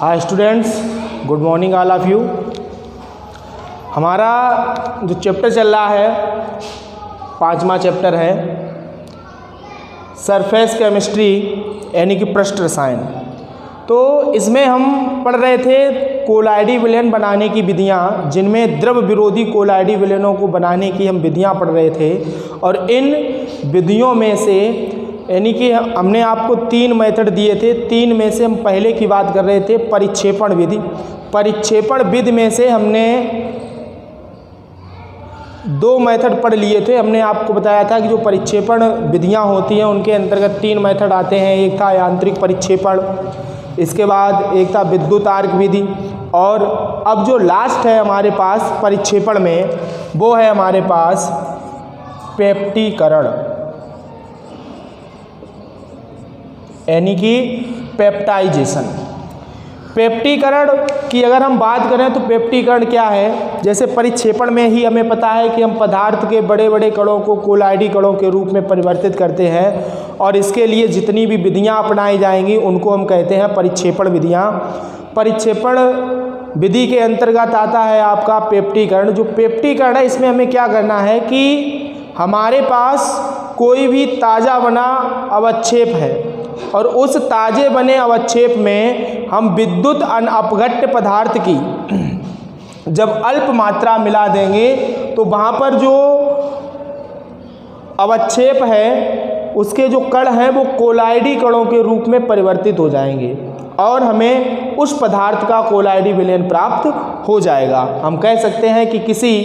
Hi students, good morning all of you. हमारा जो chapter चल रहा है 5वां चैप्टर है सरफेस केमिस्ट्री यानी कि पृष्ठ रसायन। तो इसमें हम पढ़ रहे थे कोलाइडी विलयन बनाने की विधियां, जिनमें द्रव विरोधी कोलाइडी विलयनों को बनाने की हम विधियां पढ़ रहे थे। और इन विधियों में से यानी कि हमने आपको 3 मेथड दिए थे। 3 में से हम पहले की बात कर रहे थे परिक्षेपण विधि। परिक्षेपण विधि में से हमने 2 मेथड पढ़ लिए थे। हमने आपको बताया था कि जो परिक्षेपण विधियां होती हैं उनके अंतर्गत 3 मेथड आते हैं। एक था यांत्रिक परिक्षेपण, इसके बाद एक था विद्युत आर्क विधि, और अब जो लास्ट है हमारे पास परिक्षेपण में वो है हमारे पास पेप्टीकरण यानी कि पेप्टाइजेशन। पेप्टीकरण की अगर हम बात करें तो पेप्टीकरण क्या है, जैसे परिक्षेपण में ही हमें पता है कि हम पदार्थ के बड़े बड़े कणों को कोलाइडी कणों के रूप में परिवर्तित करते हैं, और इसके लिए जितनी भी विधियां अपनाई जाएंगी उनको हम कहते हैं परिक्षेपण विधियां। परिक्षेपण विधि के अंतर्गत आता है आपका पेप्टीकरण। जो पेप्टीकरण है इसमें हमें क्या करना है कि हमारे पास कोई भी ताज़ा बना अवक्षेप है और उस ताजे बने अवक्षेप में हम विद्युत अनअपघट्य पदार्थ की जब अल्प मात्रा मिला देंगे तो वहाँ पर जो अवक्षेप है उसके जो कण हैं वो कोलाइडी कणों के रूप में परिवर्तित हो जाएंगे और हमें उस पदार्थ का कोलाइडी विलयन प्राप्त हो जाएगा। हम कह सकते हैं कि किसी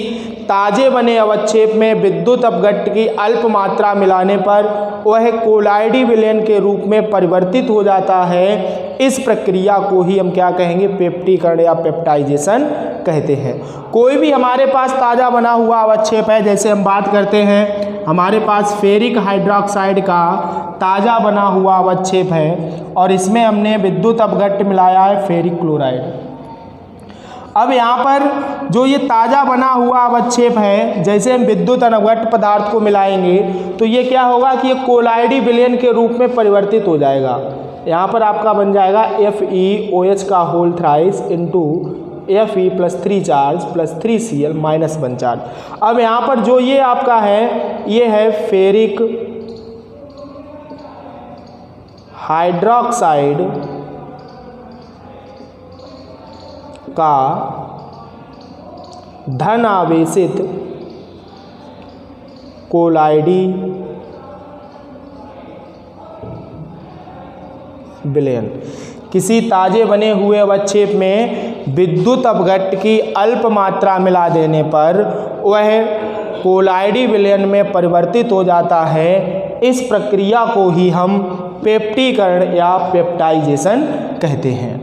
ताजे बने अवक्षेप में विद्युत अपघट्य की अल्प मात्रा मिलाने पर वह कोलाइडी विलयन के रूप में परिवर्तित हो जाता है। इस प्रक्रिया को ही हम क्या कहेंगे, पेप्टीकरण या पेप्टाइजेशन कहते हैं। कोई भी हमारे पास ताज़ा बना हुआ अवक्षेप है, जैसे हम बात करते हैं हमारे पास फेरिक हाइड्रोक्साइड का ताज़ा बना हुआ अवक्षेप है और इसमें हमने विद्युत अपघट्य मिलाया है फेरिक क्लोराइड। अब यहाँ पर जो ये ताज़ा बना हुआ अवक्षेप है, जैसे हम विद्युत अनअपघट्य पदार्थ को मिलाएंगे तो ये क्या होगा कि ये कोलाइडी विलयन के रूप में परिवर्तित हो जाएगा। यहाँ पर आपका बन जाएगा FeOH का whole thrice into Fe plus 3 charge plus 3Cl minus 1 charge. अब यहाँ पर जो ये आपका है ये है फेरिक हाइड्रोक्साइड का धन आवेशित कोलाइडी विलयन। किसी ताजे बने हुए अवक्षेप में विद्युत अपघट्य की अल्प मात्रा मिला देने पर वह कोलाइडी विलयन में परिवर्तित हो जाता है। इस प्रक्रिया को ही हम पेप्टीकरण या पेप्टाइजेशन कहते हैं।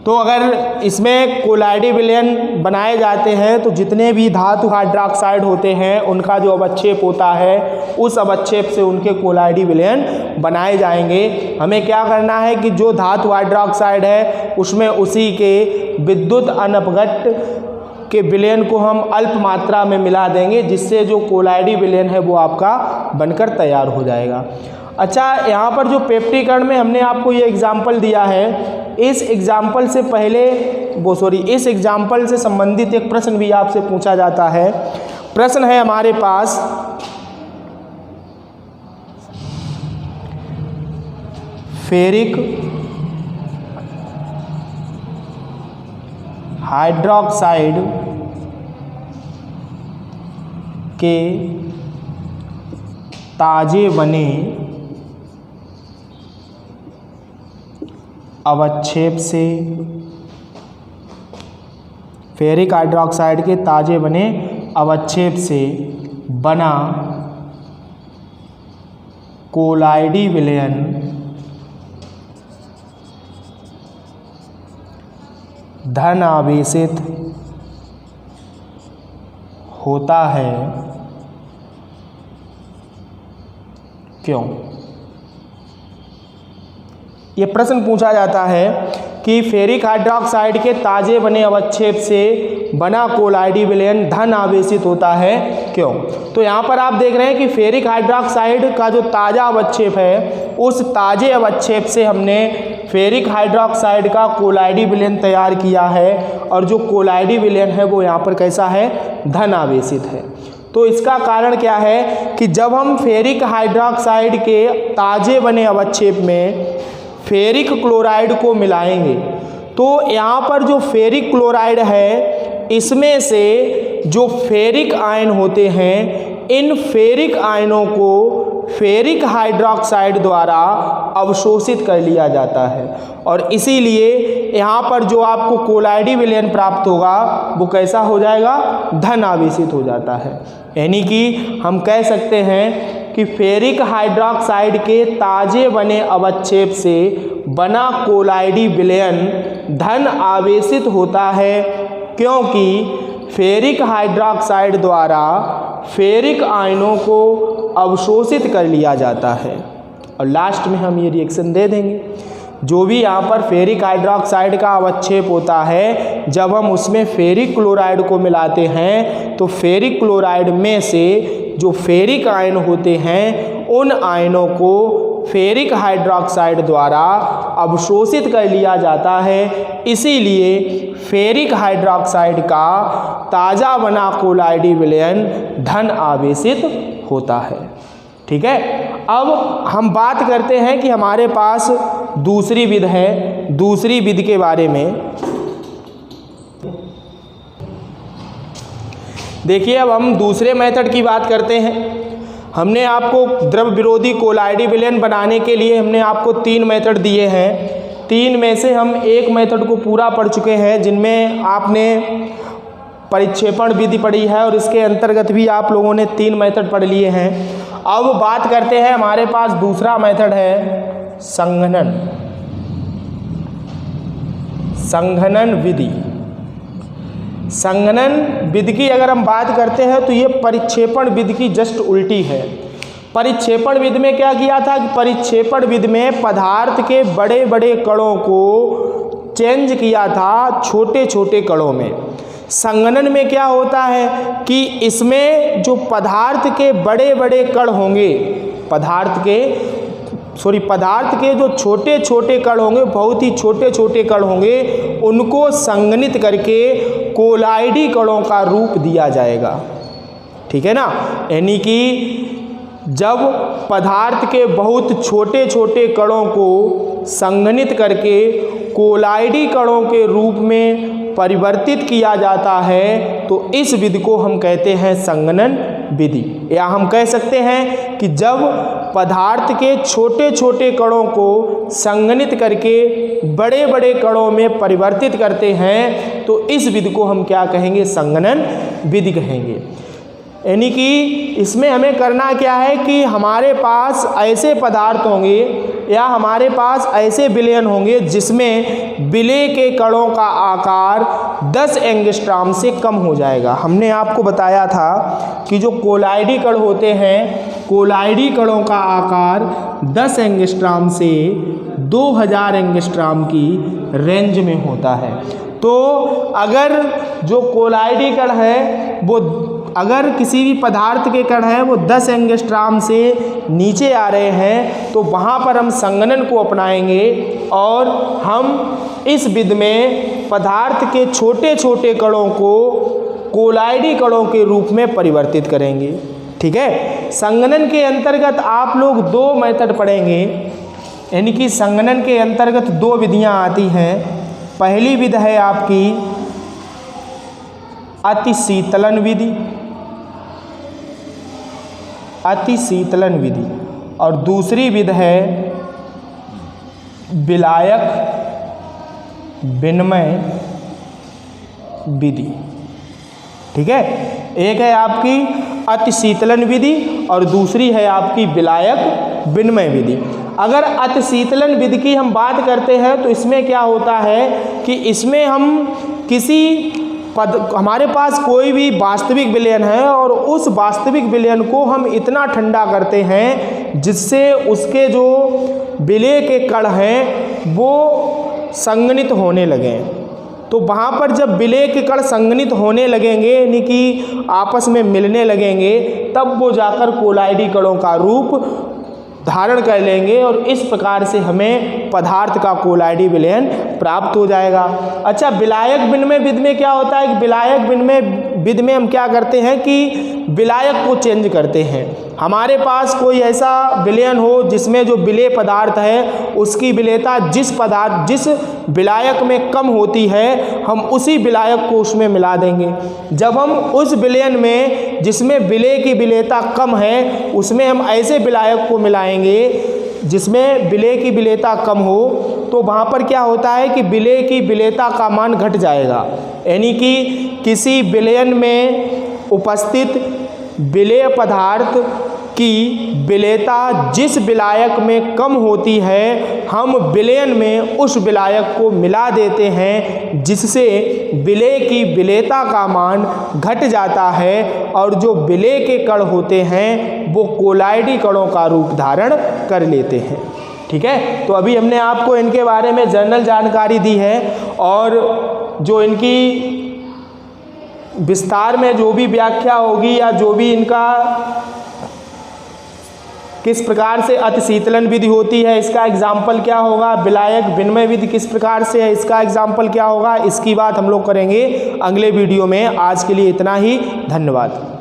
तो अगर इसमें कोलाइडी विलयन बनाए जाते हैं तो जितने भी धातु हाइड्रोक्साइड होते हैं उनका जो अवक्षेप होता है उस अवक्षेप से उनके कोलाइडी विलयन बनाए जाएंगे। हमें क्या करना है कि जो धातु हाइड्रोक्साइड है उसमें उसी के विद्युत अनअपघट्य के विलयन को हम अल्प मात्रा में मिला देंगे, जिससे जो कोलाइडी विलयन है वो आपका बनकर तैयार हो जाएगा। अच्छा, यहाँ पर जो पेप्टीकरण में हमने आपको ये एग्जाम्पल दिया है, इस एग्जाम्पल से पहले इस एग्जाम्पल से संबंधित एक प्रश्न भी आपसे पूछा जाता है। प्रश्न है हमारे पास फेरिक हाइड्रोक्साइड के ताजे बने अवक्षेप से फेरिक हाइड्रोक्साइड के ताजे बने अवक्षेप से बना कोलाइडी विलयन धन आवेशित होता है, क्यों? ये प्रश्न पूछा जाता है कि फेरिक हाइड्रोक्साइड के ताजे बने अवक्षेप से बना कोलाइडी विलयन धन आवेशित होता है, क्यों? तो यहाँ पर आप देख रहे हैं कि फेरिक हाइड्रोक्साइड का जो ताज़ा अवक्षेप है उस ताजे अवक्षेप से हमने फेरिक हाइड्रोक्साइड का कोलाइडी विलयन तैयार किया है और जो कोलाइडी विलयन है वो यहाँ पर कैसा है, धन आवेशित है। तो इसका कारण क्या है कि जब हम फेरिक हाइड्रोक्साइड के ताजे बने अवक्षेप में फेरिक क्लोराइड को मिलाएंगे तो यहाँ पर जो फेरिक क्लोराइड है इसमें से जो फेरिक आयन होते हैं इन फेरिक आयनों को फेरिक हाइड्रोक्साइड द्वारा अवशोषित कर लिया जाता है और इसीलिए यहाँ पर जो आपको कोलाइडी विलयन प्राप्त होगा वो कैसा हो जाएगा, धन आवेशित हो जाता है। यानी कि हम कह सकते हैं कि फेरिक हाइड्रोक्साइड के ताजे बने अवक्षेप से बना कोलाइडी विलयन धन आवेशित होता है, क्योंकि फेरिक हाइड्रोक्साइड द्वारा फेरिक आयनों को अवशोषित कर लिया जाता है। और लास्ट में हम ये रिएक्शन दे देंगे, जो भी यहाँ पर फेरिक हाइड्रोक्साइड का अवक्षेप होता है जब हम उसमें फेरिक क्लोराइड को मिलाते हैं तो फेरिक क्लोराइड में से जो फेरिक आयन होते हैं उन आयनों को फेरिक हाइड्रोक्साइड द्वारा अवशोषित कर लिया जाता है। इसीलिए फेरिक हाइड्रोक्साइड का ताज़ा बना कोलाइडी विलयन धन आवेशित होता है। ठीक है, अब हम बात करते हैं कि हमारे पास दूसरी विधि है, दूसरी विधि के बारे में देखिए। अब हम दूसरे मेथड की बात करते हैं। हमने आपको द्रव विरोधी कोलाइडी विलयन बनाने के लिए हमने आपको 3 मेथड दिए हैं। 3 में से हम एक मेथड को पूरा पढ़ चुके हैं, जिनमें आपने परिक्षेपण विधि पढ़ी है और इसके अंतर्गत भी आप लोगों ने 3 मेथड पढ़ लिए हैं। अब बात करते हैं, हमारे पास दूसरा मेथड है संघनन विधि। संघनन विधि की अगर हम बात करते हैं तो ये परिक्षेपण विधि की जस्ट उल्टी है। परिक्षेपण विधि में क्या किया था कि परिक्षेपण विधि में पदार्थ के बड़े बड़े कणों को चेंज किया था छोटे छोटे कणों में। संघनन में क्या होता है कि इसमें जो पदार्थ के बड़े बड़े कण होंगे, पदार्थ के जो छोटे छोटे कण होंगे, बहुत ही छोटे छोटे कण होंगे, उनको संघनित करके कोलाइडी कणों का रूप दिया जाएगा। ठीक है ना, यानी कि जब पदार्थ के बहुत छोटे छोटे कणों को संघनित करके कोलाइडी कणों के रूप में परिवर्तित किया जाता है तो इस विधि को हम कहते हैं संघनन विधि। या हम कह सकते हैं कि जब पदार्थ के छोटे छोटे कणों को संघनित करके बड़े बड़े कणों में परिवर्तित करते हैं तो इस विधि को हम क्या कहेंगे, संघनन विधि कहेंगे। यानी कि इसमें हमें करना क्या है कि हमारे पास ऐसे पदार्थ होंगे या हमारे पास ऐसे विलयन होंगे जिसमें विलय के कणों का आकार 10 एंगस्ट्रॉम से कम हो जाएगा। हमने आपको बताया था कि जो कोलाइडी कण होते हैं, कोलाइडी कणों का आकार 10 एंगस्ट्रॉम से 2000 एंगस्ट्रॉम की रेंज में होता है। तो अगर जो कोलाइडी कण है वो, अगर किसी भी पदार्थ के कण हैं वो 10 एंगस्ट्रॉम से नीचे आ रहे हैं तो वहाँ पर हम संघनन को अपनाएंगे और हम इस विधि में पदार्थ के छोटे छोटे कणों को कोलाइडी कणों के रूप में परिवर्तित करेंगे। ठीक है, संघनन के अंतर्गत आप लोग 2 मेथड पढ़ेंगे, यानी कि संघनन के अंतर्गत 2 विधियाँ आती हैं। पहली विधि है आपकी अतिशीतलन विधि, अतिशीतलन विधि, और दूसरी विधि है विलायक विनिमय विधि। ठीक है, एक है आपकी अतिशीतलन विधि और दूसरी है आपकी विलायक विनिमय विधि। अगर अतिशीतलन विधि की हम बात करते हैं तो इसमें क्या होता है कि इसमें हम हमारे पास कोई भी वास्तविक विलयन है और उस वास्तविक विलयन को हम इतना ठंडा करते हैं जिससे उसके जो विलय के कण हैं वो संघनित होने लगें। तो वहाँ पर जब विलय के कण संघनित होने लगेंगे, यानी कि आपस में मिलने लगेंगे, तब वो जाकर कोलाइडी कणों का रूप धारण कर लेंगे और इस प्रकार से हमें पदार्थ का कोलाइडी विलयन प्राप्त हो जाएगा। अच्छा, विलायक विनिमय विधि में क्या होता है कि विलायक विनिमय विधि में हम क्या करते हैं कि विलायक को चेंज करते हैं। हमारे पास कोई ऐसा विलयन हो जिसमें जो विलेय पदार्थ है उसकी विलेयता जिस विलायक में कम होती है, हम उसी विलायक को उसमें मिला देंगे। जब हम उस विलयन में जिसमें विलेय की विलेयता कम है उसमें हम ऐसे विलायक को मिलाएंगे जिसमें विलेय की विलेयता कम हो, तो वहाँ पर क्या होता है कि विलेय की विलेयता का मान घट जाएगा। यानी कि किसी विलयन में उपस्थित विलेय पदार्थ की विलेयता जिस विलायक में कम होती है, हम विलयन में उस विलायक को मिला देते हैं जिससे विलेय की विलेयता का मान घट जाता है और जो विलेय के कण होते हैं वो कोलाइडी कणों का रूप धारण कर लेते हैं। ठीक है, तो अभी हमने आपको इनके बारे में जनरल जानकारी दी है और जो इनकी विस्तार में जो भी व्याख्या होगी या जो भी इनका किस प्रकार से अतिशीतलन विधि होती है, इसका एग्जाम्पल क्या होगा, विलायक विनिमय विधि किस प्रकार से है, इसका एग्जाम्पल क्या होगा, इसकी बात हम लोग करेंगे अगले वीडियो में। आज के लिए इतना ही, धन्यवाद।